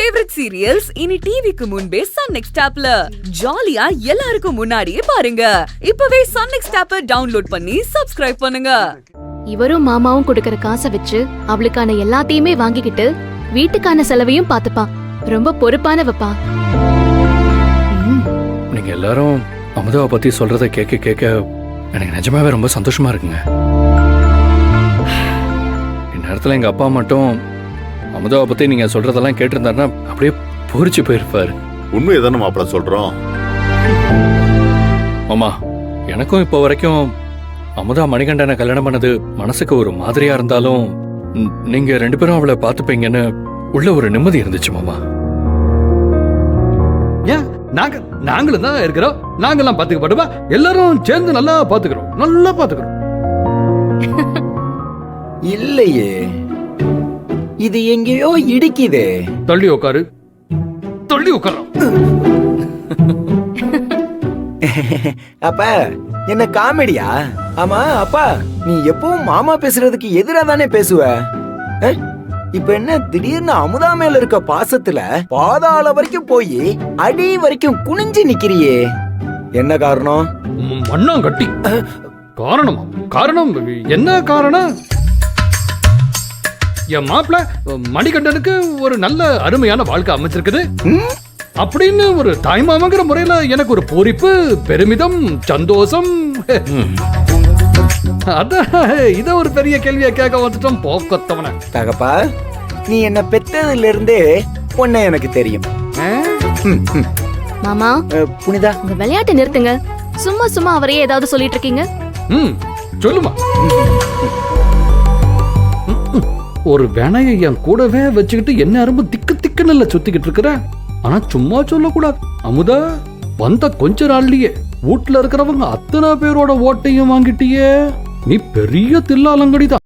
Favourite serials இனி டிவிக்கு முன்பே சன் நெக்ஸ்ட் ஆப்ல ஜாலியா எல்லாருக்கும் முன்னாடியே பாருங்க. இப்பவே சன் நெக்ஸ்ட் ஆப்பை டவுன்லோட் பண்ணி சப்ஸ்கிரைப் பண்ணுங்க. இவரும் மாமாவும் கொடுக்கற காசை வச்சு அவளுக்கான எல்லாத்தையுமே வாங்கிக்கிட்டு வீட்டுக்கான செலவையும் பாத்துப்பா. ரொம்ப பொறுப்பானவப்பா. நீங்க எல்லாரும் அமுதாவை பத்தி சொல்றத கேட்க கேட்க எனக்கு நிஜமாவே ரொம்ப சந்தோஷமா இருக்குங்க. இந்நேரத்துல எங்க அப்பா மட்டும் அமுதாவை பத்தி நீங்க சொல்றதெல்லாம் கேட்டிருந்தாருன்னா அப்படியே பூரிச்சு போயிருப்பாரு. உண்மையை தானே மாப்பிள்ள சொல்றோம். மாமா, எனக்கும் இப்போ வரைக்கும் அமுதா மணிகண்டனை கல்யாணம் பண்ணது மனசுக்கு ஒரு மாதிரியா இருந்தாலும் நீங்க ரெண்டு பேரும் அவளை பார்த்துப்பீங்கன்னு உள்ள ஒரு நிம்மதி இருந்துச்சு மாமா. ஏன் நாங்களும் தான் இருக்கிறோம். நாங்கெல்லாம் பாத்துக்கப்பட்டுமா எல்லாரும் சேர்ந்து நல்லா பாத்துக்கிறோம். இல்லையே, இது எங்கேயோ இடிக்குதே. தள்ளி உட்காரு. அப்பா என்ன காமெடியா? ஆமா அப்பா, நீ எப்பவும் மாமா பேசுறதுக்கு எதிரா தானே பேசுவ. இப்ப என்ன திடீர்னு அமுதா மேல இருக்க பாசத்துல பாதாள வரைக்கும் போய் அடி வரைக்கும் குனிஞ்சு நிக்கிறியே, என்ன காரணம்? மண்ணாங்கட்டி. காரணம் என்ன காரணம்? என் மாப்பிள்ள மணிகண்டனுக்கு ஒரு நல்ல அருமையான வாழ்க்கை அமைச்சிருக்குது அப்படின்னு ஒரு தாய்மாமங்கிற முறையில எனக்கு ஒரு பூரிப்பு, பெருமிதம், சந்தோஷம். அதான் இத ஒரு பெரிய கேள்வியா கேட்க வந்துட்டோம் போக்கத்தவன. தகப்பா, நீ என்ன பெத்ததுல இருந்தே பொண்ணு எனக்கு தெரியும். மாமா, புனிதா, உங்க விளையாட்டு நிறுத்துங்க. சும்மா அவரையே ஏதாவது சொல்லிட்டு இருக்கீங்க. சொல்லுமா. ஒரு வினையை என் கூடவே வச்சுக்கிட்டு என்ன அரும்பு திக்குன்னு சுத்திக்கிட்டு இருக்கிற. ஆனா சும்மா சொல்லக்கூடாது. அமுதா, வந்த கொஞ்ச நாள்லயே வீட்டுல இருக்கிறவங்க அத்தனை பேரோட ஓட்டையும் வாங்கிட்டியே. நீ பெரிய தில்லாலங்கடிதான்.